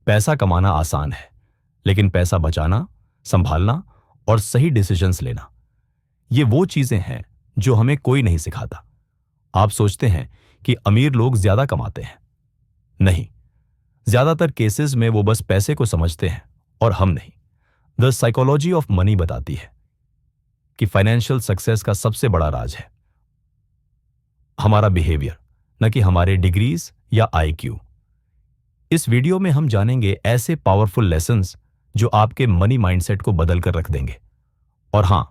पैसा कमाना आसान है, लेकिन पैसा बचाना, संभालना और सही डिसीजंस लेना, ये वो चीजें हैं जो हमें कोई नहीं सिखाता। आप सोचते हैं कि अमीर लोग ज्यादा कमाते हैं। नहीं, ज्यादातर केसेस में वो बस पैसे को समझते हैं और हम नहीं। द साइकोलॉजी ऑफ मनी बताती है कि फाइनेंशियल सक्सेस का सबसे बड़ा राज है हमारा बिहेवियर, न कि हमारे डिग्रीज या आईक्यू। इस वीडियो में हम जानेंगे ऐसे पावरफुल लेसन्स जो आपके मनी माइंडसेट को बदल कर रख देंगे। और हां,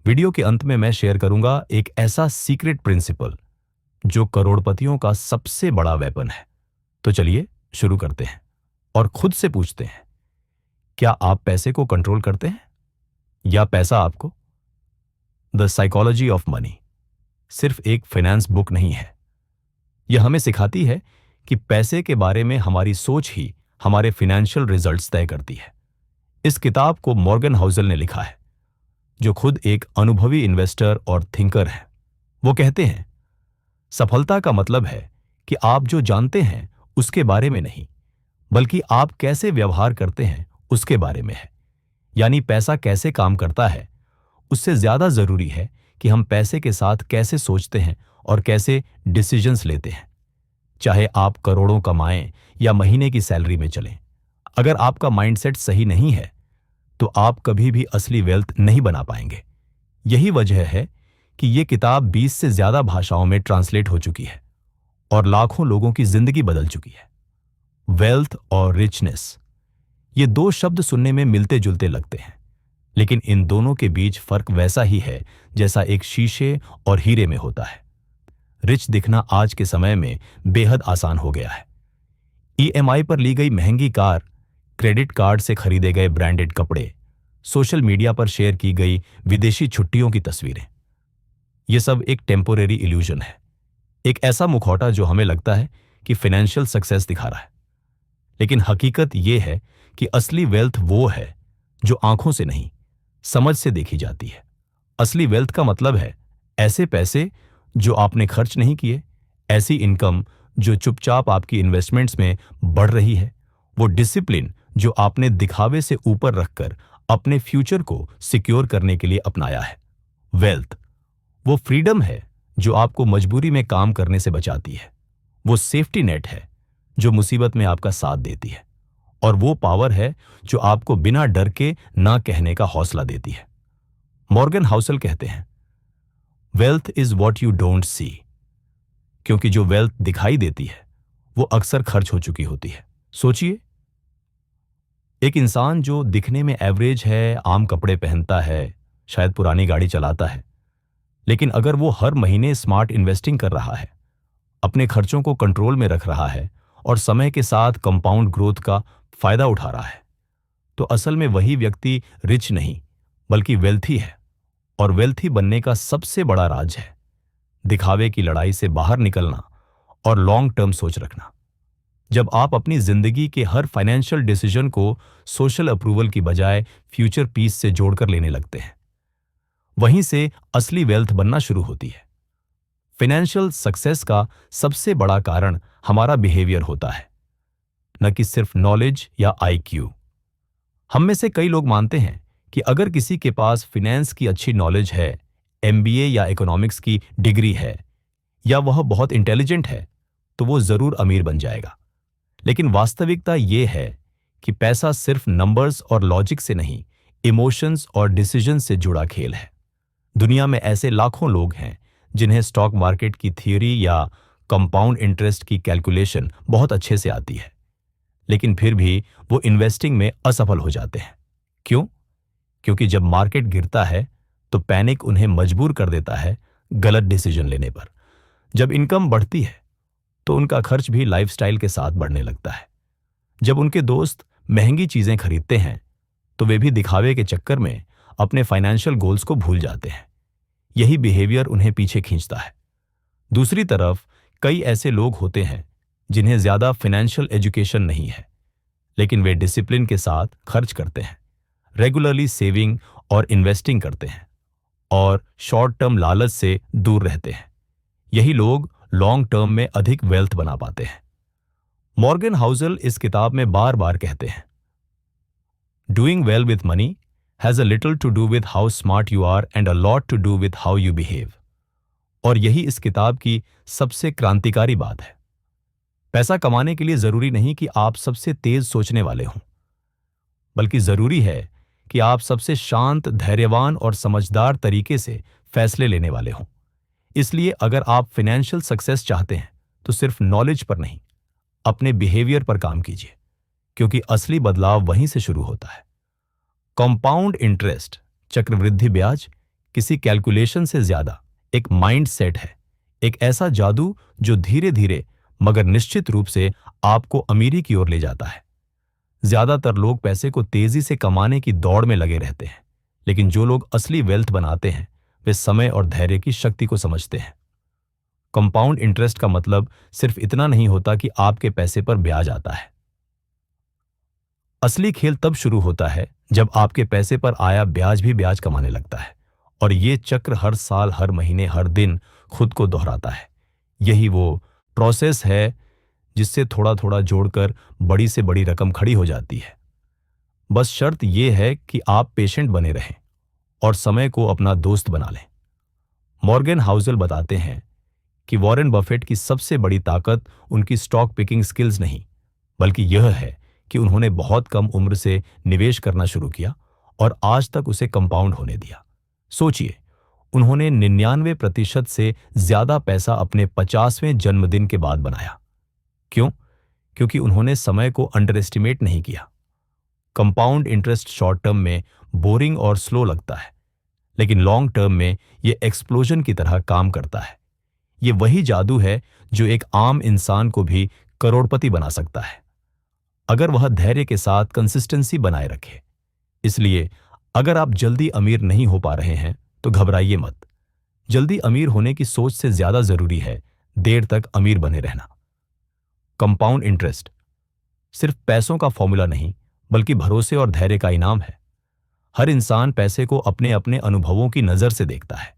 वीडियो के अंत में मैं शेयर करूंगा एक ऐसा सीक्रेट प्रिंसिपल जो करोड़पतियों का सबसे बड़ा वेपन है। तो चलिए शुरू करते हैं और खुद से पूछते हैं, क्या आप पैसे को कंट्रोल करते हैं या पैसा आपको? द साइकोलॉजी ऑफ मनी सिर्फ एक फाइनेंस बुक नहीं है। यह हमें सिखाती है कि पैसे के बारे में हमारी सोच ही हमारे फाइनेंशियल रिजल्ट्स तय करती है। इस किताब को मॉर्गन हाउसल ने लिखा है, जो खुद एक अनुभवी इन्वेस्टर और थिंकर है। वो कहते हैं, सफलता का मतलब है कि आप जो जानते हैं उसके बारे में नहीं, बल्कि आप कैसे व्यवहार करते हैं उसके बारे में है। यानी पैसा कैसे काम करता है उससे ज्यादा जरूरी है कि हम पैसे के साथ कैसे सोचते हैं और कैसे डिसीजंस लेते हैं। चाहे आप करोड़ों कमाएं या महीने की सैलरी में चलें, अगर आपका माइंडसेट सही नहीं है तो आप कभी भी असली वेल्थ नहीं बना पाएंगे। यही वजह है कि यह किताब 20 से ज्यादा भाषाओं में ट्रांसलेट हो चुकी है और लाखों लोगों की जिंदगी बदल चुकी है। वेल्थ और रिचनेस, ये दो शब्द सुनने में मिलते जुलते लगते हैं, लेकिन इन दोनों के बीच फर्क वैसा ही है जैसा एक शीशे और हीरे में होता है। रिच दिखना आज के समय में बेहद आसान हो गया है। ईएमआई पर ली गई महंगी कार, क्रेडिट कार्ड से खरीदे गए ब्रांडेड कपड़े, सोशल मीडिया पर शेयर की गई विदेशी छुट्टियों की तस्वीरें, यह सब एक टेम्पोरेरी इल्यूजन है। एक ऐसा मुखौटा जो हमें लगता है कि फाइनेंशियल सक्सेस दिखा रहा है, लेकिन हकीकत यह है कि असली वेल्थ वो है जो आंखों से नहीं, समझ से देखी जाती है। असली वेल्थ का मतलब है ऐसे पैसे जो आपने खर्च नहीं किए, ऐसी इनकम जो चुपचाप आपकी इन्वेस्टमेंट्स में बढ़ रही है, वो डिसिप्लिन जो आपने दिखावे से ऊपर रखकर अपने फ्यूचर को सिक्योर करने के लिए अपनाया है। वेल्थ वो फ्रीडम है जो आपको मजबूरी में काम करने से बचाती है। वो सेफ्टी नेट है जो मुसीबत में आपका साथ देती है। और वो पावर है जो आपको बिना डर के ना कहने का हौसला देती है। मॉर्गन हाउसल कहते हैं, wealth is what you don't see, क्योंकि जो वेल्थ दिखाई देती है वो अक्सर खर्च हो चुकी होती है। सोचिए, एक इंसान जो दिखने में एवरेज है, आम कपड़े पहनता है, शायद पुरानी गाड़ी चलाता है, लेकिन अगर वो हर महीने स्मार्ट इन्वेस्टिंग कर रहा है, अपने खर्चों को कंट्रोल में रख रहा है और समय के साथ कंपाउंड ग्रोथ का फायदा उठा रहा है, तो असल में वही व्यक्ति रिच नहीं बल्कि वेल्थी है। और वेल्थी बनने का सबसे बड़ा राज है दिखावे की लड़ाई से बाहर निकलना और लॉन्ग टर्म सोच रखना। जब आप अपनी जिंदगी के हर फाइनेंशियल डिसीजन को सोशल अप्रूवल की बजाय फ्यूचर पीस से जोड़कर लेने लगते हैं, वहीं से असली वेल्थ बनना शुरू होती है। फाइनेंशियल सक्सेस का सबसे बड़ा कारण हमारा बिहेवियर होता है, न कि सिर्फ नॉलेज या आईक्यू। हम में से कई लोग मानते हैं कि अगर किसी के पास फाइनेंस की अच्छी नॉलेज है, एमबीए या इकोनॉमिक्स की डिग्री है, या वह बहुत इंटेलिजेंट है, तो वो जरूर अमीर बन जाएगा। लेकिन वास्तविकता यह है कि पैसा सिर्फ नंबर्स और लॉजिक से नहीं, इमोशंस और डिसीजन से जुड़ा खेल है। दुनिया में ऐसे लाखों लोग हैं जिन्हें स्टॉक मार्केट की थ्योरी या कंपाउंड इंटरेस्ट की कैलकुलेशन बहुत अच्छे से आती है, लेकिन फिर भी वो इन्वेस्टिंग में असफल हो जाते हैं। क्यों? क्योंकि जब मार्केट गिरता है तो पैनिक उन्हें मजबूर कर देता है गलत डिसीजन लेने पर। जब इनकम बढ़ती है तो उनका खर्च भी लाइफस्टाइल के साथ बढ़ने लगता है। जब उनके दोस्त महंगी चीजें खरीदते हैं तो वे भी दिखावे के चक्कर में अपने फाइनेंशियल गोल्स को भूल जाते हैं। यही बिहेवियर उन्हें पीछे खींचता है। दूसरी तरफ कई ऐसे लोग होते हैं जिन्हें ज्यादा फाइनेंशियल एजुकेशन नहीं है, लेकिन वे डिसिप्लिन के साथ खर्च करते हैं, रेगुलरली सेविंग और इन्वेस्टिंग करते हैं और शॉर्ट टर्म लालच से दूर रहते हैं। यही लोग लॉन्ग टर्म में अधिक वेल्थ बना पाते हैं। मॉर्गन हाउसल इस किताब में बार बार कहते हैं, doing well with money has a little to do with how smart you are and a lot to do with how you behave. और यही इस किताब की सबसे क्रांतिकारी बात है। पैसा कमाने के लिए जरूरी नहीं कि आप सबसे तेज सोचने वाले हों, बल्कि जरूरी है कि आप सबसे शांत, धैर्यवान और समझदार तरीके से फैसले लेने वाले हों। इसलिए अगर आप फाइनेंशियल सक्सेस चाहते हैं तो सिर्फ नॉलेज पर नहीं, अपने बिहेवियर पर काम कीजिए, क्योंकि असली बदलाव वहीं से शुरू होता है। कंपाउंड इंटरेस्ट, चक्रवृद्धि ब्याज, किसी कैलकुलेशन से ज्यादा एक माइंड सेट है, एक ऐसा जादू जो धीरे धीरे मगर निश्चित रूप से आपको अमीरी की ओर ले जाता है। ज्यादातर लोग पैसे को तेजी से कमाने की दौड़ में लगे रहते हैं, लेकिन जो लोग असली वेल्थ बनाते हैं वे समय और धैर्य की शक्ति को समझते हैं। कंपाउंड इंटरेस्ट का मतलब सिर्फ इतना नहीं होता कि आपके पैसे पर ब्याज आता है। असली खेल तब शुरू होता है जब आपके पैसे पर आया ब्याज भी ब्याज कमाने लगता है, और ये चक्र हर साल, हर महीने, हर दिन खुद को दोहराता है। यही वो प्रोसेस है जिससे थोड़ा थोड़ा जोड़कर बड़ी से बड़ी रकम खड़ी हो जाती है। बस शर्त यह है कि आप पेशेंट बने रहें और समय को अपना दोस्त बना लें। मॉर्गन हाउसल बताते हैं कि वॉरेन बफेट की सबसे बड़ी ताकत उनकी स्टॉक पिकिंग स्किल्स नहीं, बल्कि यह है कि उन्होंने बहुत कम उम्र से निवेश करना शुरू किया और आज तक उसे कंपाउंड होने दिया। सोचिए, उन्होंने 99% से ज्यादा पैसा अपने 50वें जन्मदिन के बाद बनाया। क्यों? क्योंकि उन्होंने समय को अंडर एस्टिमेट नहीं किया। कंपाउंड इंटरेस्ट शॉर्ट टर्म में बोरिंग और स्लो लगता है, लेकिन लॉन्ग टर्म में यह एक्सप्लोजन की तरह काम करता है। यह वही जादू है जो एक आम इंसान को भी करोड़पति बना सकता है, अगर वह धैर्य के साथ कंसिस्टेंसी बनाए रखे। इसलिए अगर आप जल्दी अमीर नहीं हो पा रहे हैं तो घबराइए मत। जल्दी अमीर होने की सोच से ज्यादा जरूरी है देर तक अमीर बने रहना। कंपाउंड इंटरेस्ट सिर्फ पैसों का फॉर्मूला नहीं, बल्कि भरोसे और धैर्य का इनाम है। हर इंसान पैसे को अपने अपने अनुभवों की नजर से देखता है,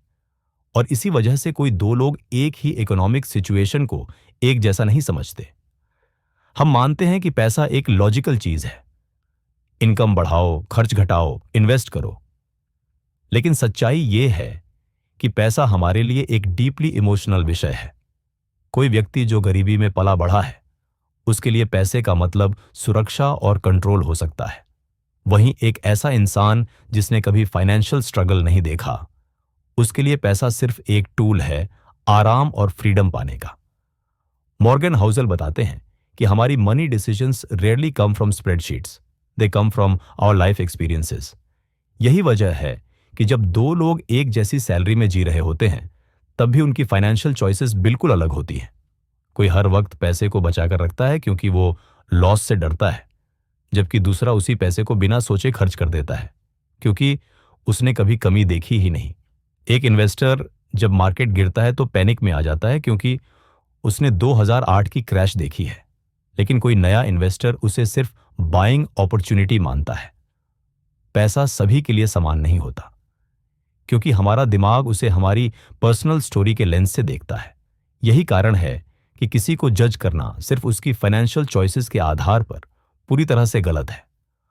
और इसी वजह से कोई दो लोग एक ही इकोनॉमिक सिचुएशन को एक जैसा नहीं समझते। हम मानते हैं कि पैसा एक लॉजिकल चीज है, इनकम बढ़ाओ, खर्च घटाओ, इन्वेस्ट करो। लेकिन सच्चाई यह है कि पैसा हमारे लिए एक डीपली इमोशनल विषय है। कोई व्यक्ति जो गरीबी में पला बढ़ा है, उसके लिए पैसे का मतलब सुरक्षा और कंट्रोल हो सकता है। वहीं एक ऐसा इंसान जिसने कभी फाइनेंशियल स्ट्रगल नहीं देखा, उसके लिए पैसा सिर्फ एक टूल है आराम और फ्रीडम पाने का। मॉर्गन हाउसल बताते हैं कि हमारी money decisions rarely come from spreadsheets, they come from our life experiences. यही वजह है कि जब दो लोग एक जैसी सैलरी में जी रहे होते हैं, तब भी उनकी फाइनेंशियल चॉइसेस बिल्कुल अलग होती हैं। कोई हर वक्त पैसे को बचाकर रखता है क्योंकि वो लॉस से डरता है, जबकि दूसरा उसी पैसे को बिना सोचे खर्च कर देता है क्योंकि उसने कभी कमी देखी ही नहीं। एक इन्वेस्टर जब मार्केट गिरता है तो पैनिक में आ जाता है क्योंकि उसने 2008 की क्रैश देखी है, लेकिन कोई नया इन्वेस्टर उसे सिर्फ बाइंग अपॉर्चुनिटी मानता है। पैसा सभी के लिए समान नहीं होता, क्योंकि हमारा दिमाग उसे हमारी पर्सनल स्टोरी के लेंस से देखता है। यही कारण है कि किसी को जज करना सिर्फ उसकी फाइनेंशियल चॉइसेस के आधार पर पूरी तरह से गलत है।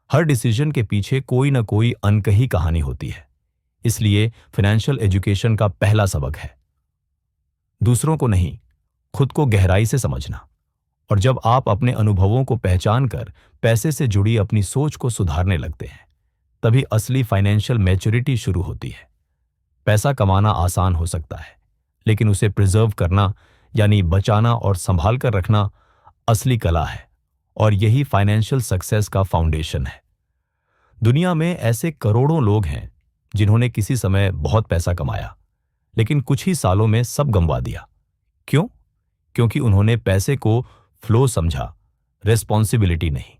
हर डिसीजन के पीछे कोई ना कोई अनकही कहानी होती है। इसलिए फाइनेंशियल एजुकेशन का पहला सबक है दूसरों को नहीं, खुद को गहराई से समझना। और जब आप अपने अनुभवों को पहचान कर पैसे से जुड़ी अपनी सोच को सुधारने लगते हैं, तभी असली फाइनेंशियल मैच्योरिटी शुरू होती है। पैसा कमाना आसान हो सकता है, लेकिन उसे प्रिजर्व करना यानी बचाना और संभाल कर रखना असली कला है, और यही फाइनेंशियल सक्सेस का फाउंडेशन है। दुनिया में ऐसे करोड़ों लोग हैं जिन्होंने किसी समय बहुत पैसा कमाया, लेकिन कुछ ही सालों में सब गंवा दिया। क्यों? क्योंकि उन्होंने पैसे को फ्लो समझा, रिस्पॉन्सिबिलिटी नहीं।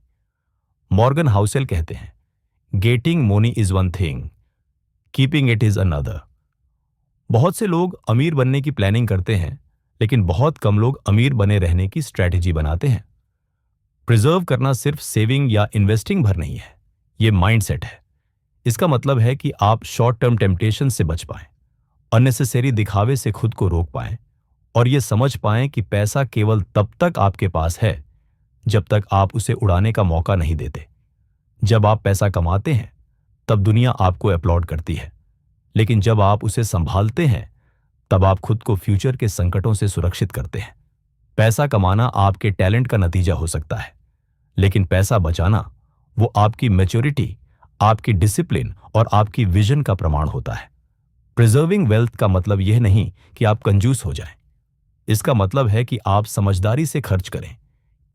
मॉर्गन हाउसल कहते हैं, getting money is one thing, keeping it is another. बहुत से लोग अमीर बनने की प्लानिंग करते हैं, लेकिन बहुत कम लोग अमीर बने रहने की स्ट्रैटेजी बनाते हैं। प्रिजर्व करना सिर्फ सेविंग या इन्वेस्टिंग भर नहीं है, यह माइंडसेट है। इसका मतलब है कि आप शॉर्ट टर्म टेम्पटेशन से बच पाएं, अननेसेसरी दिखावे से खुद को रोक पाएं, और यह समझ पाएं कि पैसा केवल तब तक आपके पास है जब तक आप उसे उड़ाने का मौका नहीं देते। जब आप पैसा कमाते हैं तब दुनिया आपको अपलॉड करती है, लेकिन जब आप उसे संभालते हैं तब आप खुद को फ्यूचर के संकटों से सुरक्षित करते हैं। पैसा कमाना आपके टैलेंट का नतीजा हो सकता है, लेकिन पैसा बचाना वो आपकी मैच्योरिटी, आपकी डिसिप्लिन और आपकी विजन का प्रमाण होता है। प्रिजर्विंग वेल्थ का मतलब यह नहीं कि आप कंजूस हो जाएं। इसका मतलब है कि आप समझदारी से खर्च करें,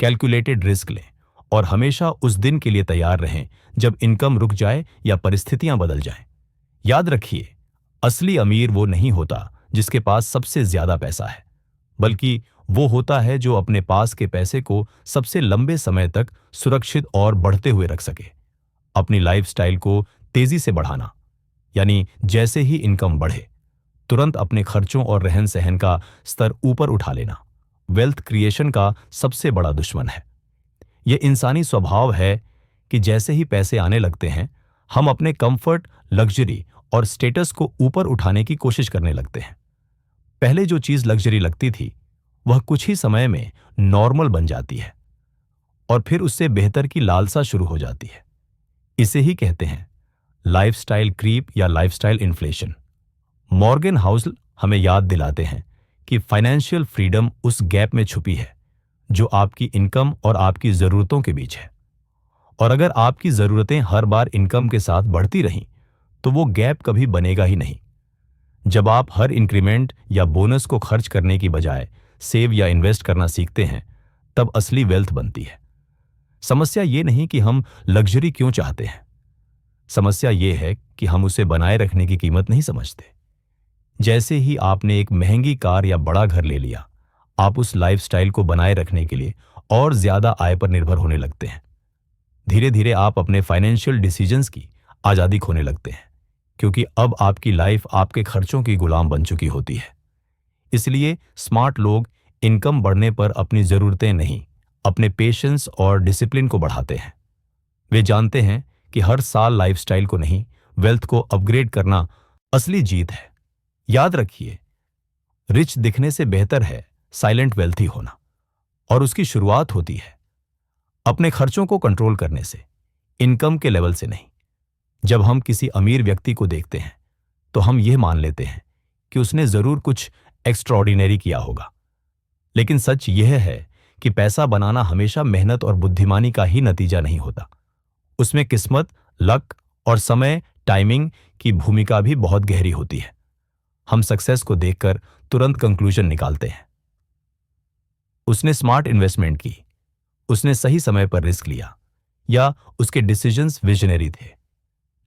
कैलकुलेटेड रिस्क लें और हमेशा उस दिन के लिए तैयार रहें जब इनकम रुक जाए या परिस्थितियां बदल जाएं। याद रखिए, असली अमीर वो नहीं होता जिसके पास सबसे ज्यादा पैसा है, बल्कि वो होता है जो अपने पास के पैसे को सबसे लंबे समय तक सुरक्षित और बढ़ते हुए रख सके। अपनी लाइफस्टाइल को तेजी से बढ़ाना, यानी जैसे ही इनकम बढ़े तुरंत अपने खर्चों और रहन सहन का स्तर ऊपर उठा लेना, वेल्थ क्रिएशन का सबसे बड़ा दुश्मन है। यह इंसानी स्वभाव है कि जैसे ही पैसे आने लगते हैं हम अपने कंफर्ट, लग्जरी और स्टेटस को ऊपर उठाने की कोशिश करने लगते हैं। पहले जो चीज लग्जरी लगती थी वह कुछ ही समय में नॉर्मल बन जाती है और फिर उससे बेहतर की लालसा शुरू हो जाती है। इसे ही कहते हैं लाइफस्टाइल क्रीप या लाइफस्टाइल इन्फ्लेशन। मॉर्गन हाउसल हमें याद दिलाते हैं कि फाइनेंशियल फ्रीडम उस गैप में छुपी है जो आपकी इनकम और आपकी जरूरतों के बीच है। और अगर आपकी जरूरतें हर बार इनकम के साथ बढ़ती रहीं तो वो गैप कभी बनेगा ही नहीं। जब आप हर इंक्रीमेंट या बोनस को खर्च करने की बजाय सेव या इन्वेस्ट करना सीखते हैं तब असली वेल्थ बनती है। समस्या ये नहीं कि हम लग्जरी क्यों चाहते हैं, समस्या ये है कि हम उसे बनाए रखने की कीमत नहीं समझते। जैसे ही आपने एक महंगी कार या बड़ा घर ले लिया, आप उस लाइफस्टाइल को बनाए रखने के लिए और ज्यादा आय पर निर्भर होने लगते हैं। धीरे धीरे आप अपने फाइनेंशियल डिसीजंस की आजादी खोने लगते हैं, क्योंकि अब आपकी लाइफ आपके खर्चों की गुलाम बन चुकी होती है। इसलिए स्मार्ट लोग इनकम बढ़ने पर अपनी जरूरतें नहीं, अपने पेशेंस और डिसिप्लिन को बढ़ाते हैं। वे जानते हैं कि हर साल लाइफस्टाइल को नहीं, वेल्थ को अपग्रेड करना असली जीत है। याद रखिए, रिच दिखने से बेहतर है साइलेंट वेल्थी होना, और उसकी शुरुआत होती है अपने खर्चों को कंट्रोल करने से, इनकम के लेवल से नहीं। जब हम किसी अमीर व्यक्ति को देखते हैं तो हम यह मान लेते हैं कि उसने जरूर कुछ एक्स्ट्रॉर्डिनरी किया होगा, लेकिन सच यह है कि पैसा बनाना हमेशा मेहनत और बुद्धिमानी का ही नतीजा नहीं होता। उसमें किस्मत, लक और समय, टाइमिंग की भूमिका भी बहुत गहरी होती है। हम सक्सेस को देखकर तुरंत कंक्लूजन निकालते हैं, उसने स्मार्ट इन्वेस्टमेंट की, उसने सही समय पर रिस्क लिया, या उसके डिसीजंस विजनरी थे।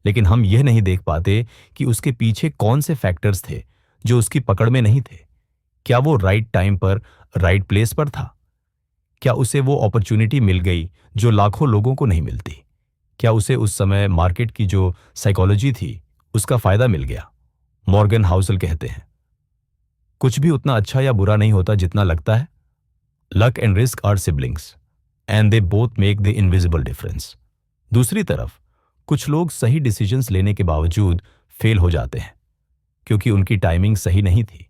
लेकिन हम यह नहीं देख पाते कि उसके पीछे कौन से फैक्टर्स थे जो उसकी पकड़ में नहीं थे। क्या वो राइट टाइम पर राइट प्लेस पर था? क्या उसे वो अपॉर्चुनिटी मिल गई जो लाखों लोगों को नहीं मिलती? क्या उसे उस समय मार्केट की जो साइकोलॉजी थी उसका फायदा मिल गया? मॉर्गन हाउसल कहते हैं, कुछ भी उतना अच्छा या बुरा नहीं होता जितना लगता है। Luck and risk are siblings and they both make the invisible difference. दूसरी तरफ कुछ लोग सही डिसीजंस लेने के बावजूद फेल हो जाते हैं क्योंकि उनकी टाइमिंग सही नहीं थी,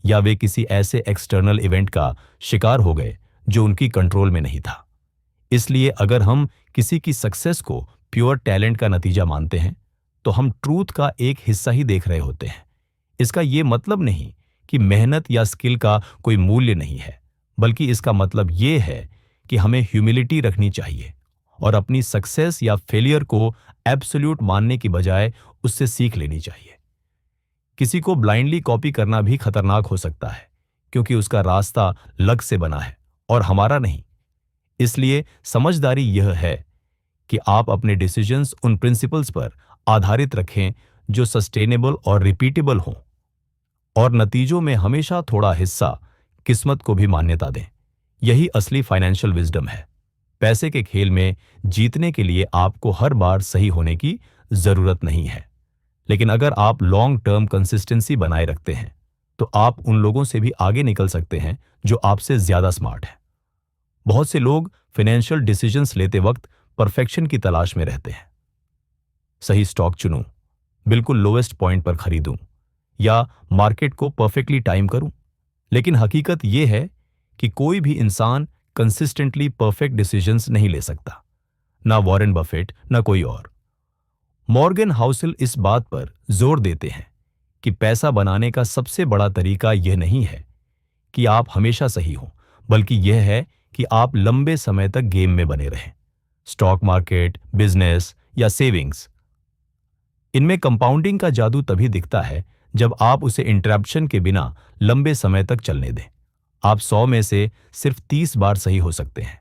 या वे किसी ऐसे एक्सटर्नल इवेंट का शिकार हो गए जो उनकी कंट्रोल में नहीं था। इसलिए अगर हम किसी की सक्सेस को प्योर टैलेंट का नतीजा मानते हैं तो हम ट्रूथ का एक हिस्सा ही देख रहे होते हैं। इसका यह मतलब नहीं कि मेहनत या स्किल का कोई मूल्य नहीं है, बल्कि इसका मतलब यह है कि हमें ह्यूमिलिटी रखनी चाहिए और अपनी सक्सेस या फेलियर को एब्सोल्यूट मानने की बजाय उससे सीख लेनी चाहिए। किसी को ब्लाइंडली कॉपी करना भी खतरनाक हो सकता है क्योंकि उसका रास्ता लक से बना है और हमारा नहीं। इसलिए समझदारी यह है कि आप अपने डिसीजंस उन प्रिंसिपल्स पर आधारित रखें जो सस्टेनेबल और रिपीटेबल हों, और नतीजों में हमेशा थोड़ा हिस्सा किस्मत को भी मान्यता दें। यही असली फाइनेंशियल विजडम है। पैसे के खेल में जीतने के लिए आपको हर बार सही होने की जरूरत नहीं है, लेकिन अगर आप लॉन्ग टर्म कंसिस्टेंसी बनाए रखते हैं तो आप उन लोगों से भी आगे निकल सकते हैं जो आपसे ज्यादा स्मार्ट हैं। बहुत से लोग फाइनेंशियल डिसीजंस लेते वक्त परफेक्शन की तलाश में रहते हैं। सही स्टॉक चुनूं, बिल्कुल लोएस्ट पॉइंट पर खरीदूं, या मार्केट को परफेक्टली टाइम करूं। लेकिन हकीकत यह है कि कोई भी इंसान कंसिस्टेंटली परफेक्ट डिसीजंस नहीं ले सकता, ना वॉरेन बफेट, ना कोई और। मॉर्गन हाउसल इस बात पर जोर देते हैं कि पैसा बनाने का सबसे बड़ा तरीका यह नहीं है कि आप हमेशा सही हों, बल्कि यह है कि आप लंबे समय तक गेम में बने रहें। स्टॉक मार्केट, बिजनेस या सेविंग्स, इनमें कंपाउंडिंग का जादू तभी दिखता है जब आप उसे इंटरप्शन के बिना लंबे समय तक चलने दें। आप 100 में से सिर्फ 30 बार सही हो सकते हैं,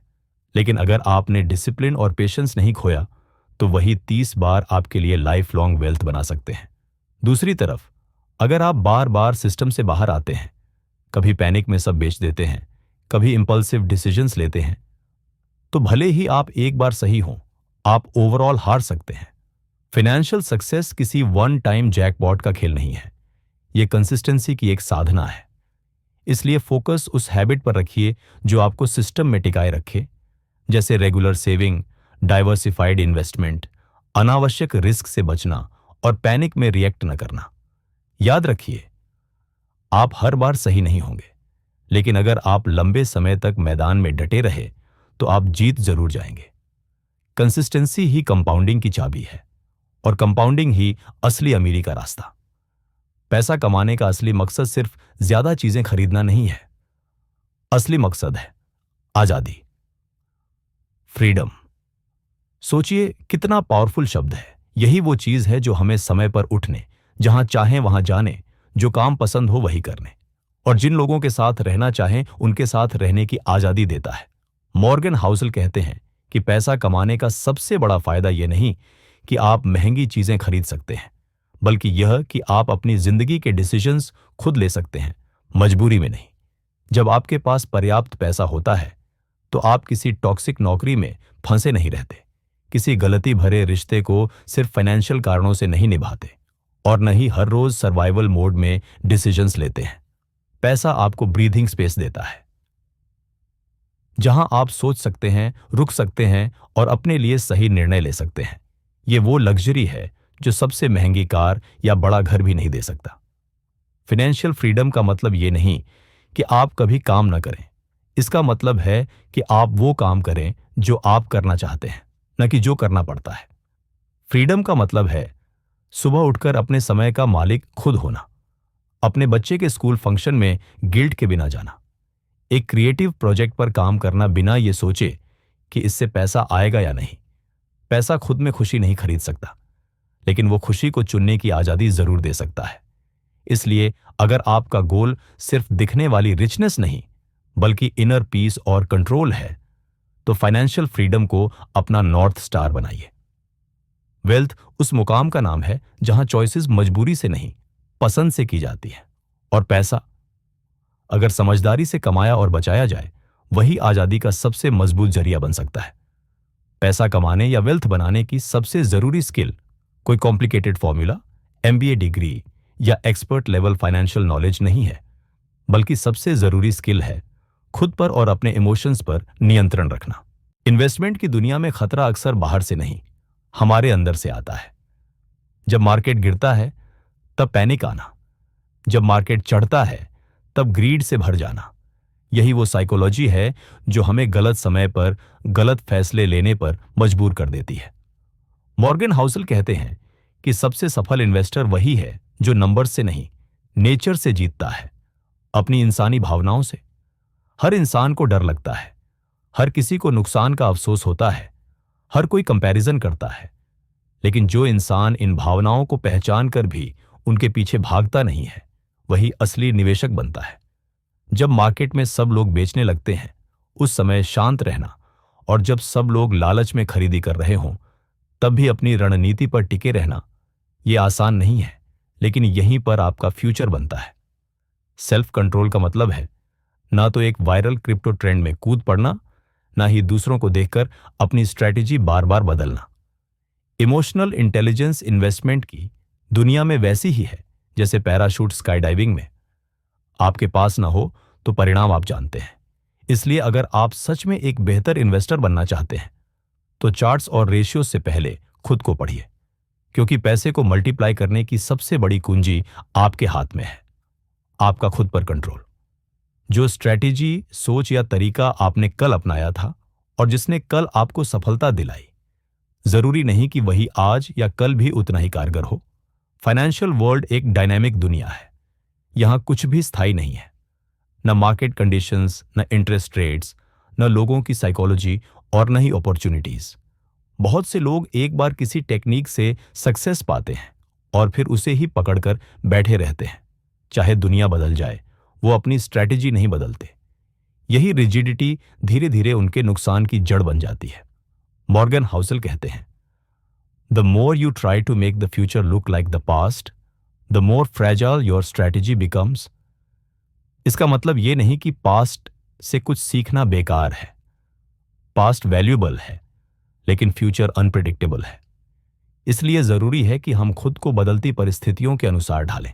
लेकिन अगर आपने डिसिप्लिन और पेशेंस नहीं खोया तो वही 30 बार आपके लिए लाइफ लॉन्ग वेल्थ बना सकते हैं। दूसरी तरफ, अगर आप बार बार सिस्टम से बाहर आते हैं, कभी पैनिक में सब बेच देते हैं, कभी इंपल्सिव डिसीजंस लेते हैं, तो भले ही आप एक बार सही हों, आप ओवरऑल हार सकते हैं। फाइनेंशियल सक्सेस किसी वन टाइम जैकपॉट का खेल नहीं है, यह कंसिस्टेंसी की एक साधना है। इसलिए फोकस उस हैबिट पर रखिए जो आपको सिस्टम में टिकाए रखे, जैसे रेगुलर सेविंग, डाइवर्सिफाइड इन्वेस्टमेंट, अनावश्यक रिस्क से बचना और पैनिक में रिएक्ट न करना। याद रखिए, आप हर बार सही नहीं होंगे, लेकिन अगर आप लंबे समय तक मैदान में डटे रहे तो आप जीत जरूर जाएंगे। कंसिस्टेंसी ही कंपाउंडिंग की चाबी है, और कंपाउंडिंग ही असली अमीरी का रास्ता। पैसा कमाने का असली मकसद सिर्फ ज्यादा चीजें खरीदना नहीं है, असली मकसद है आजादी, फ्रीडम। सोचिए कितना पावरफुल शब्द है। यही वो चीज है जो हमें समय पर उठने, जहां चाहें वहां जाने, जो काम पसंद हो वही करने, और जिन लोगों के साथ रहना चाहें उनके साथ रहने की आजादी देता है। मॉर्गन हाउसल कहते हैं कि पैसा कमाने का सबसे बड़ा फायदा यह नहीं कि आप महंगी चीजें खरीद सकते हैं, बल्कि यह कि आप अपनी जिंदगी के डिसीजंस खुद ले सकते हैं, मजबूरी में नहीं। जब आपके पास पर्याप्त पैसा होता है तो आप किसी टॉक्सिक नौकरी में फंसे नहीं रहते, किसी गलती भरे रिश्ते को सिर्फ फाइनेंशियल कारणों से नहीं निभाते, और न ही हर रोज सर्वाइवल मोड में डिसीजंस लेते हैं। पैसा आपको ब्रीथिंग स्पेस देता है, जहां आप सोच सकते हैं, रुक सकते हैं और अपने लिए सही निर्णय ले सकते हैं। ये वो लग्जरी है जो सबसे महंगी कार या बड़ा घर भी नहीं दे सकता। फाइनेंशियल फ्रीडम का मतलब ये नहीं कि आप कभी काम न करें, इसका मतलब है कि आप वो काम करें जो आप करना चाहते हैं, न कि जो करना पड़ता है। फ्रीडम का मतलब है सुबह उठकर अपने समय का मालिक खुद होना, अपने बच्चे के स्कूल फंक्शन में गिल्ट के बिना जाना, एक क्रिएटिव प्रोजेक्ट पर काम करना बिना ये सोचे कि इससे पैसा आएगा या नहीं। पैसा खुद में खुशी नहीं खरीद सकता, लेकिन वो खुशी को चुनने की आजादी जरूर दे सकता है। इसलिए अगर आपका गोल सिर्फ दिखने वाली रिचनेस नहीं, बल्कि इनर पीस और कंट्रोल है, तो फाइनेंशियल फ्रीडम को अपना नॉर्थ स्टार बनाइए। वेल्थ उस मुकाम का नाम है जहां चॉइसेस मजबूरी से नहीं, पसंद से की जाती है, और पैसा अगर समझदारी से कमाया और बचाया जाए, वही आजादी का सबसे मजबूत जरिया बन सकता है। पैसा कमाने या वेल्थ बनाने की सबसे जरूरी स्किल कोई कॉम्प्लिकेटेड फॉर्मूला, MBA डिग्री या एक्सपर्ट लेवल फाइनेंशियल नॉलेज नहीं है, बल्कि सबसे जरूरी स्किल है खुद पर और अपने इमोशंस पर नियंत्रण रखना। इन्वेस्टमेंट की दुनिया में खतरा अक्सर बाहर से नहीं, हमारे अंदर से आता है। जब मार्केट गिरता है तब पैनिक आना, जब मार्केट चढ़ता है तब ग्रीड से भर जाना। यही वो साइकोलॉजी है जो हमें गलत समय पर गलत फैसले लेने पर मजबूर कर देती है। मॉर्गन हाउसल कहते हैं कि सबसे सफल इन्वेस्टर वही है जो नंबर से नहीं, नेचर से जीतता है, अपनी इंसानी भावनाओं से। हर इंसान को डर लगता है, हर किसी को नुकसान का अफसोस होता है, हर कोई कंपैरिजन करता है, लेकिन जो इंसान इन भावनाओं को पहचान कर भी उनके पीछे भागता नहीं है, वही असली निवेशक बनता है। जब मार्केट में सब लोग बेचने लगते हैं, उस समय शांत रहना, और जब सब लोग लालच में खरीदी कर रहे हों, तब भी अपनी रणनीति पर टिके रहना, यह आसान नहीं है, लेकिन यहीं पर आपका फ्यूचर बनता है। सेल्फ कंट्रोल का मतलब है ना तो एक वायरल क्रिप्टो ट्रेंड में कूद पड़ना, ना ही दूसरों को देखकर अपनी स्ट्रैटेजी बार बार बदलना। इमोशनल इंटेलिजेंस इन्वेस्टमेंट की दुनिया में वैसी ही है जैसे पैराशूट स्काई डाइविंग में। आपके पास ना हो तो परिणाम आप जानते हैं। इसलिए अगर आप सच में एक बेहतर इन्वेस्टर बनना चाहते हैं, तो चार्ट्स और रेशियो से पहले खुद को पढ़िए, क्योंकि पैसे को मल्टीप्लाई करने की सबसे बड़ी कुंजी आपके हाथ में है, आपका खुद पर कंट्रोल। जो स्ट्रैटेजी, सोच या तरीका आपने कल अपनाया था और जिसने कल आपको सफलता दिलाई, जरूरी नहीं कि वही आज या कल भी उतना ही कारगर हो। फाइनेंशियल वर्ल्ड एक डायनामिक दुनिया है। यहां कुछ भी स्थायी नहीं है। न मार्केट कंडीशंस, न इंटरेस्ट रेट्स, न लोगों की साइकोलॉजी और न ही अपॉर्चुनिटीज। बहुत से लोग एक बार किसी टेक्निक से सक्सेस पाते हैं और फिर उसे ही पकड़कर बैठे रहते हैं। चाहे दुनिया बदल जाए, वो अपनी स्ट्रैटेजी नहीं बदलते। यही रिजिडिटी धीरे धीरे उनके नुकसान की जड़ बन जाती है। मॉर्गन हाउसल कहते हैं, the more you try to make the future look like the past, the more fragile your strategy becomes. इसका मतलब ये नहीं कि पास्ट से कुछ सीखना बेकार है। पास्ट वैल्यूएबल है, लेकिन फ्यूचर अनप्रिडिक्टेबल है। इसलिए जरूरी है कि हम खुद को बदलती परिस्थितियों के अनुसार ढालें।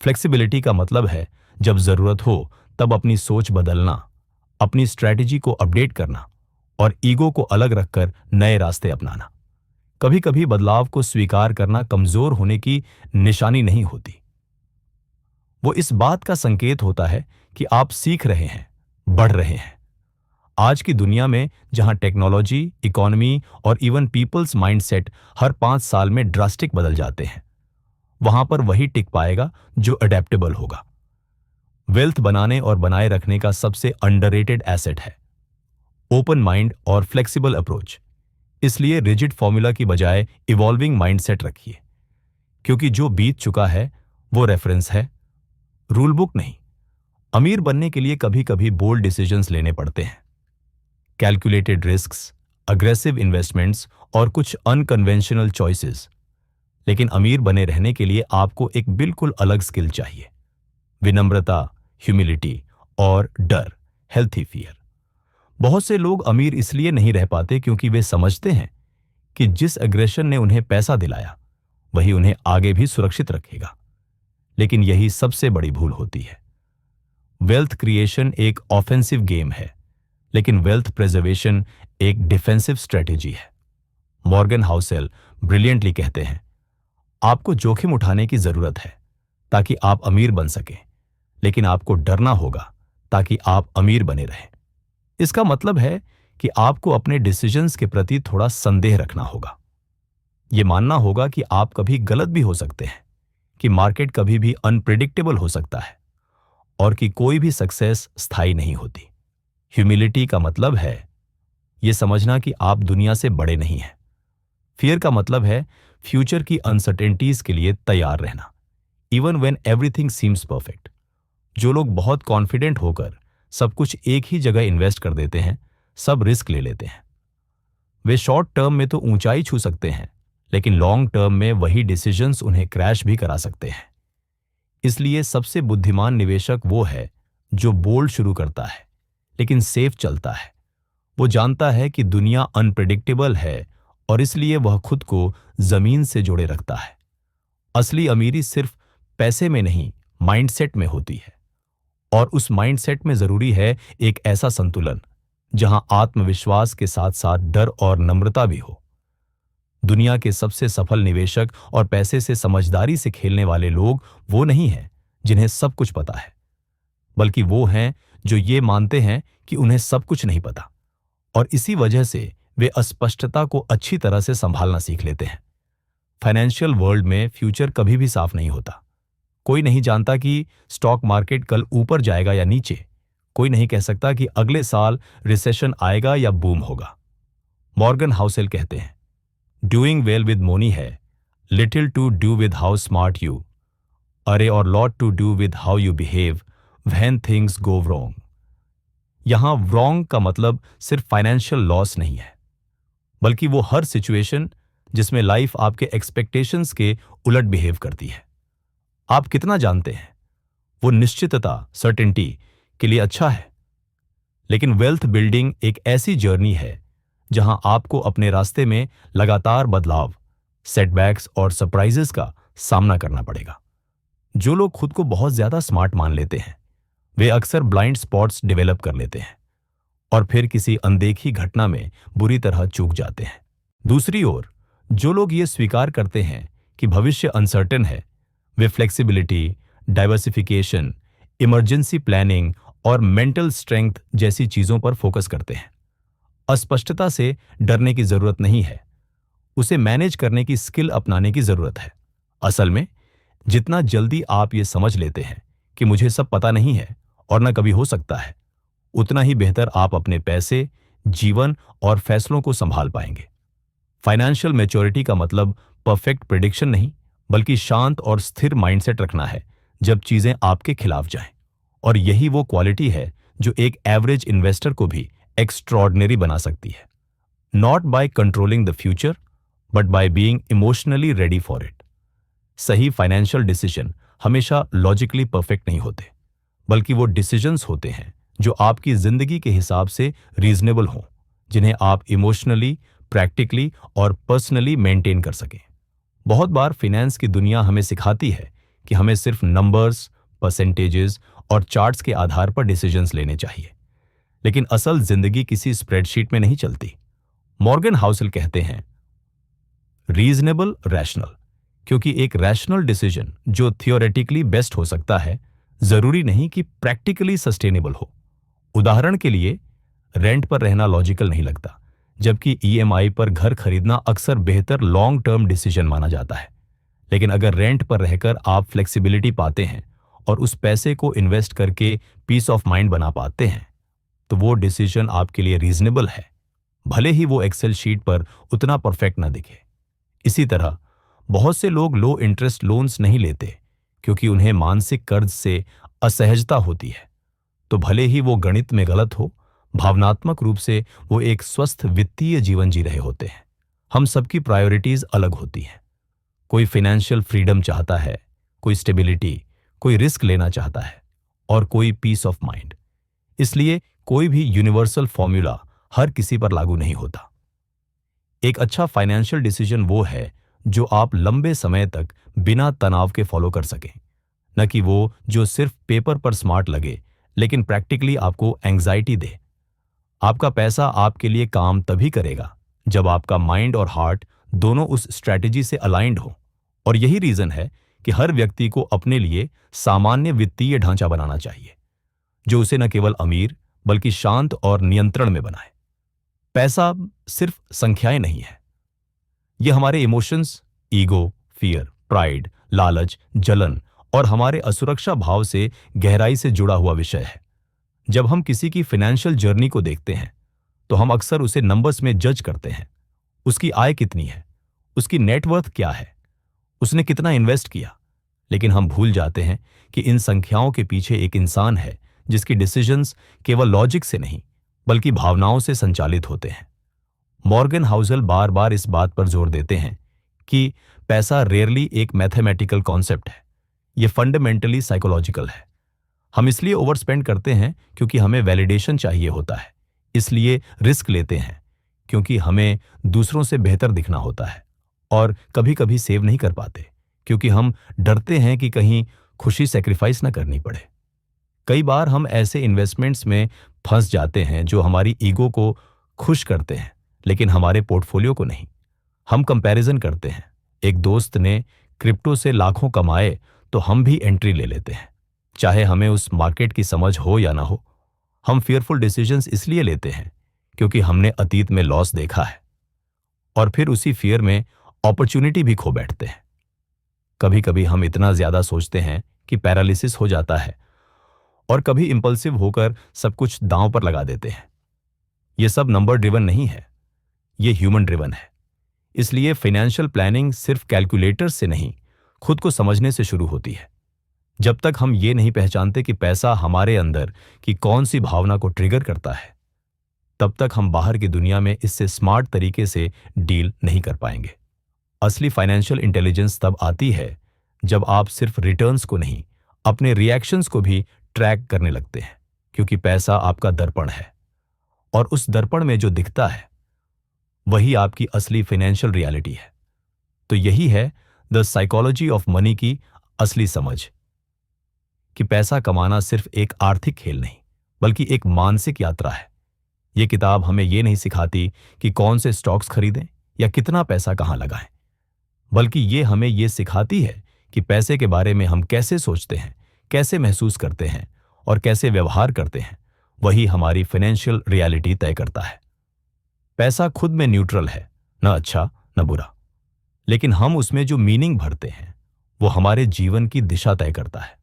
फ्लेक्सिबिलिटी का मतलब है जब जरूरत हो तब अपनी सोच बदलना, अपनी स्ट्रैटेजी को अपडेट करना और ईगो को अलग रखकर नए रास्ते अपनाना। कभी कभी बदलाव को स्वीकार करना कमजोर होने की निशानी नहीं होती। वो इस बात का संकेत होता है कि आप सीख रहे हैं, बढ़ रहे हैं। आज की दुनिया में जहां टेक्नोलॉजी, इकोनॉमी और इवन पीपल्स माइंडसेट हर 5 साल में ड्रास्टिक बदल जाते हैं, वहां पर वही टिक पाएगा जो अडेप्टेबल होगा। वेल्थ बनाने और बनाए रखने का सबसे अंडररेटेड एसेट है ओपन माइंड और फ्लेक्सिबल अप्रोच। इसलिए रिजिड फॉर्मूला की बजाय इवॉल्विंग माइंडसेट रखिए, क्योंकि जो बीत चुका है वो रेफरेंस है, रूल बुक नहीं। अमीर बनने के लिए कभी कभी बोल्ड डिसीजंस लेने पड़ते हैं, कैलकुलेटेड रिस्क्स, अग्रेसिव इन्वेस्टमेंट्स और कुछ अनकन्वेंशनल चॉइसेस। लेकिन अमीर बने रहने के लिए आपको एक बिल्कुल अलग स्किल चाहिए, विनम्रता, ह्यूमिलिटी और डर, हेल्थी फियर। बहुत से लोग अमीर इसलिए नहीं रह पाते क्योंकि वे समझते हैं कि जिस एग्रेशन ने उन्हें पैसा दिलाया वही उन्हें आगे भी सुरक्षित रखेगा। लेकिन यही सबसे बड़ी भूल होती है। वेल्थ क्रिएशन एक ऑफेंसिव गेम है, लेकिन वेल्थ प्रिजर्वेशन एक डिफेंसिव स्ट्रेटेजी है। मॉर्गन हाउसेल ब्रिलियंटली कहते हैं, आपको जोखिम उठाने की जरूरत है ताकि आप अमीर बन सकें, लेकिन आपको डरना होगा ताकि आप अमीर बने रहें। इसका मतलब है कि आपको अपने डिसीजंस के प्रति थोड़ा संदेह रखना होगा। यह मानना होगा कि आप कभी गलत भी हो सकते हैं, कि मार्केट कभी भी अनप्रिडिक्टेबल हो सकता है और कि कोई भी सक्सेस स्थायी नहीं होती। ह्यूमिलिटी का मतलब है यह समझना कि आप दुनिया से बड़े नहीं हैं। फियर का मतलब है फ्यूचर की अनसर्टेनिटीज के लिए तैयार रहना, even when everything seems perfect. जो लोग बहुत कॉन्फिडेंट होकर सब कुछ एक ही जगह इन्वेस्ट कर देते हैं, सब रिस्क ले लेते हैं। वे शॉर्ट टर्म में तो ऊंचाई छू सकते हैं, लेकिन लॉन्ग टर्म में वही डिसीजंस उन्हें क्रैश भी करा सकते हैं। इसलिए सबसे बुद्धिमान निवेशक वो है जो बोल्ड शुरू करता है लेकिन सेफ चलता है। वो जानता है कि दुनिया अनप्रेडिक्टेबल है और इसलिए वह खुद को जमीन से जोड़े रखता है। असली अमीरी सिर्फ पैसे में नहीं, माइंडसेट में होती है। और उस माइंडसेट में जरूरी है एक ऐसा संतुलन जहां आत्मविश्वास के साथ साथ डर और नम्रता भी हो। दुनिया के सबसे सफल निवेशक और पैसे से समझदारी से खेलने वाले लोग वो नहीं हैं जिन्हें सब कुछ पता है, बल्कि वो हैं जो ये मानते हैं कि उन्हें सब कुछ नहीं पता, और इसी वजह से वे अस्पष्टता को अच्छी तरह से संभालना सीख लेते हैं। फाइनेंशियल वर्ल्ड में फ्यूचर कभी भी साफ नहीं होता। कोई नहीं जानता कि स्टॉक मार्केट कल ऊपर जाएगा या नीचे। कोई नहीं कह सकता कि अगले साल रिसेशन आएगा या बूम होगा। मॉर्गन हाउसेल कहते हैं, डूइंग वेल विद मनी है little to do with how smart you are और lot to do with how you behave when things go wrong. यहां रॉन्ग का मतलब सिर्फ फाइनेंशियल लॉस नहीं है, बल्कि वो हर सिचुएशन जिसमें लाइफ आपके एक्सपेक्टेशंस के उलट बिहेव करती है। आप कितना जानते हैं वो निश्चितता, सर्टेनिटी के लिए अच्छा है, लेकिन वेल्थ बिल्डिंग एक ऐसी जर्नी है जहां आपको अपने रास्ते में लगातार बदलाव, सेटबैक्स और सरप्राइजेस का सामना करना पड़ेगा। जो लोग खुद को बहुत ज्यादा स्मार्ट मान लेते हैं वे अक्सर ब्लाइंड स्पॉट्स डेवलप कर लेते हैं और फिर किसी अनदेखी घटना में बुरी तरह चूक जाते हैं। दूसरी ओर जो लोग ये स्वीकार करते हैं कि भविष्य अनसर्टेन है, वे फ्लेक्सिबिलिटी, डाइवर्सिफिकेशन, इमरजेंसी प्लानिंग और मेंटल स्ट्रेंथ जैसी चीजों पर फोकस करते हैं। अस्पष्टता से डरने की जरूरत नहीं है, उसे मैनेज करने की स्किल अपनाने की जरूरत है। असल में जितना जल्दी आप ये समझ लेते हैं कि मुझे सब पता नहीं है और न कभी हो सकता है, उतना ही बेहतर आप अपने पैसे, जीवन और फैसलों को संभाल पाएंगे। फाइनेंशियल मैच्योरिटी का मतलब परफेक्ट प्रेडिक्शन नहीं, बल्कि शांत और स्थिर माइंडसेट रखना है जब चीजें आपके खिलाफ जाएं। और यही वो क्वालिटी है जो एक एवरेज इन्वेस्टर को भी एक्स्ट्रॉर्डिनरी बना सकती है। Not by controlling the future, but by being emotionally ready for it. सही फाइनेंशियल डिसीजन हमेशा लॉजिकली परफेक्ट नहीं होते, बल्कि वो डिसीजंस होते हैं जो आपकी जिंदगी के हिसाब से रीजनेबल हों, जिन्हें आप इमोशनली, प्रैक्टिकली और पर्सनली मेंटेन कर सकें। बहुत बार फाइनेंस की दुनिया हमें सिखाती है कि हमें सिर्फ नंबर्स, परसेंटेजेस और चार्ट्स के आधार पर डिसीजंस लेने चाहिए, लेकिन असल जिंदगी किसी स्प्रेडशीट में नहीं चलती। मॉर्गन हाउसल कहते हैं, रीजनेबल रैशनल, क्योंकि एक रैशनल डिसीजन जो थियोरेटिकली बेस्ट हो सकता है, जरूरी नहीं कि प्रैक्टिकली सस्टेनेबल हो। उदाहरण के लिए, रेंट पर रहना लॉजिकल नहीं लगता, जबकि ईएमआई पर घर खरीदना अक्सर बेहतर लॉन्ग टर्म डिसीजन माना जाता है। लेकिन अगर रेंट पर रहकर आप फ्लेक्सिबिलिटी पाते हैं और उस पैसे को इन्वेस्ट करके पीस ऑफ माइंड बना पाते हैं, तो वो डिसीजन आपके लिए रीजनेबल है, भले ही वो एक्सेल शीट पर उतना परफेक्ट ना दिखे। इसी तरह बहुत से लोग लो इंटरेस्ट लोन्स नहीं लेते क्योंकि उन्हें मानसिक कर्ज से असहजता होती है। तो भले ही वो गणित में गलत हो, भावनात्मक रूप से वो एक स्वस्थ वित्तीय जीवन जी रहे होते हैं। हम सबकी प्रायोरिटीज अलग होती हैं। कोई फाइनेंशियल फ्रीडम चाहता है, कोई स्टेबिलिटी, कोई रिस्क लेना चाहता है और कोई पीस ऑफ माइंड। इसलिए कोई भी यूनिवर्सल फॉर्मूला हर किसी पर लागू नहीं होता। एक अच्छा फाइनेंशियल डिसीजन वो है जो आप लंबे समय तक बिना तनाव के फॉलो कर सकें, न कि वो जो सिर्फ पेपर पर स्मार्ट लगे लेकिन प्रैक्टिकली आपको एंग्जाइटी दे। आपका पैसा आपके लिए काम तभी करेगा जब आपका माइंड और हार्ट दोनों उस स्ट्रैटेजी से अलाइंड हो। और यही रीजन है कि हर व्यक्ति को अपने लिए सामान्य वित्तीय ढांचा बनाना चाहिए जो उसे न केवल अमीर बल्कि शांत और नियंत्रण में बनाए। पैसा सिर्फ संख्याएं नहीं है, यह हमारे इमोशंस, ईगो, फियर, प्राइड, लालच, जलन और हमारे असुरक्षा भाव से गहराई से जुड़ा हुआ विषय है। जब हम किसी की फाइनेंशियल जर्नी को देखते हैं तो हम अक्सर उसे नंबर्स में जज करते हैं। उसकी आय कितनी है, उसकी नेटवर्थ क्या है, उसने कितना इन्वेस्ट किया। लेकिन हम भूल जाते हैं कि इन संख्याओं के पीछे एक इंसान है जिसकी डिसीजंस केवल लॉजिक से नहीं बल्कि भावनाओं से संचालित होते हैं। मॉर्गन हाउसल बार बार इस बात पर जोर देते हैं कि पैसा रेयरली एक मैथमेटिकल कॉन्सेप्ट है, यह फंडामेंटली साइकोलॉजिकल है। हम इसलिए ओवरस्पेंड करते हैं क्योंकि हमें वैलिडेशन चाहिए होता है, इसलिए रिस्क लेते हैं क्योंकि हमें दूसरों से बेहतर दिखना होता है, और कभी कभी सेव नहीं कर पाते क्योंकि हम डरते हैं कि कहीं खुशी सेक्रीफाइस ना करनी पड़े। कई बार हम ऐसे इन्वेस्टमेंट्स में फंस जाते हैं जो हमारी ईगो को खुश करते हैं लेकिन हमारे पोर्टफोलियो को नहीं। हम कंपैरिजन करते हैं, एक दोस्त ने क्रिप्टो से लाखों कमाए तो हम भी एंट्री ले लेते हैं, चाहे हमें उस मार्केट की समझ हो या ना हो। हम फियरफुल डिसीजंस इसलिए लेते हैं क्योंकि हमने अतीत में लॉस देखा है और फिर उसी फियर में अपॉर्चुनिटी भी खो बैठते हैं। कभी कभी हम इतना ज्यादा सोचते हैं कि पैरालिसिस हो जाता है और कभी इंपल्सिव होकर सब कुछ दांव पर लगा देते हैं। यह सब नंबर ड्रिवन नहीं है, यह ह्यूमन ड्रिवन है। इसलिए फाइनेंशियल प्लानिंग सिर्फ कैलकुलेटर से नहीं, खुद को समझने से शुरू होती है। जब तक हम ये नहीं पहचानते कि पैसा हमारे अंदर की कौन सी भावना को ट्रिगर करता है, तब तक हम बाहर की दुनिया में इससे स्मार्ट तरीके से डील नहीं कर पाएंगे। असली फाइनेंशियल इंटेलिजेंस तब आती है जब आप सिर्फ रिटर्न्स को नहीं, अपने रिएक्शंस को भी ट्रैक करने लगते हैं, क्योंकि पैसा आपका दर्पण है और उस दर्पण में जो दिखता है वही आपकी असली फाइनेंशियल रियलिटी है। तो यही है द साइकोलॉजी ऑफ मनी की असली समझ, कि पैसा कमाना सिर्फ एक आर्थिक खेल नहीं बल्कि एक मानसिक यात्रा है। यह किताब हमें यह नहीं सिखाती कि कौन से स्टॉक्स खरीदें या कितना पैसा कहां लगाएं, बल्कि यह हमें यह सिखाती है कि पैसे के बारे में हम कैसे सोचते हैं, कैसे महसूस करते हैं और कैसे व्यवहार करते हैं वही हमारी फाइनेंशियल रियलिटी तय करता है। पैसा खुद में न्यूट्रल है, न अच्छा न बुरा, लेकिन हम उसमें जो मीनिंग भरते हैं वो हमारे जीवन की दिशा तय करता है।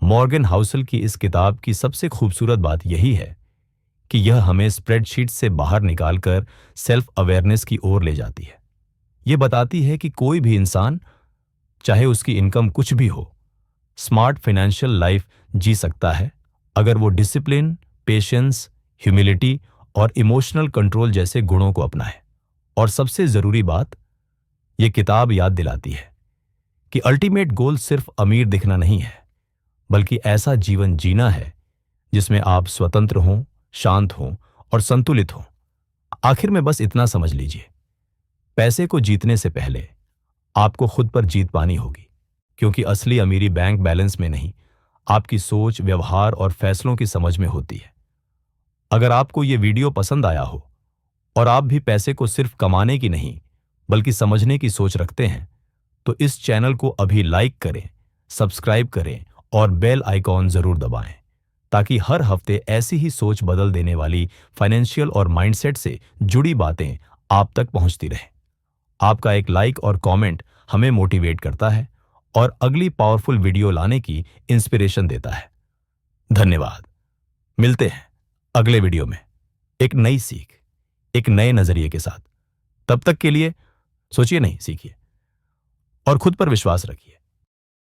मॉर्गन हाउसल की इस किताब की सबसे खूबसूरत बात यही है कि यह हमें स्प्रेडशीट से बाहर निकालकर सेल्फ अवेयरनेस की ओर ले जाती है। यह बताती है कि कोई भी इंसान, चाहे उसकी इनकम कुछ भी हो, स्मार्ट फाइनेंशियल लाइफ जी सकता है अगर वो डिसिप्लिन, पेशेंस, ह्यूमिलिटी और इमोशनल कंट्रोल जैसे गुणों को अपनाए। और सबसे जरूरी बात, यह किताब याद दिलाती है कि अल्टीमेट गोल सिर्फ अमीर दिखना नहीं है, बल्कि ऐसा जीवन जीना है जिसमें आप स्वतंत्र हों, शांत हों और संतुलित हों। आखिर में बस इतना समझ लीजिए, पैसे को जीतने से पहले आपको खुद पर जीत पानी होगी, क्योंकि असली अमीरी बैंक बैलेंस में नहीं, आपकी सोच, व्यवहार और फैसलों की समझ में होती है। अगर आपको यह वीडियो पसंद आया हो और आप भी पैसे को सिर्फ कमाने की नहीं बल्कि समझने की सोच रखते हैं, तो इस चैनल को अभी लाइक करें, सब्सक्राइब करें और बेल आइकॉन जरूर दबाएं, ताकि हर हफ्ते ऐसी ही सोच बदल देने वाली फाइनेंशियल और माइंडसेट से जुड़ी बातें आप तक पहुंचती रहें। आपका एक लाइक और कमेंट हमें मोटिवेट करता है और अगली पावरफुल वीडियो लाने की इंस्पिरेशन देता है। धन्यवाद। मिलते हैं अगले वीडियो में एक नई सीख, एक नए नजरिए के साथ। तब तक के लिए सोचिए नहीं, सीखिए और खुद पर विश्वास रखिए।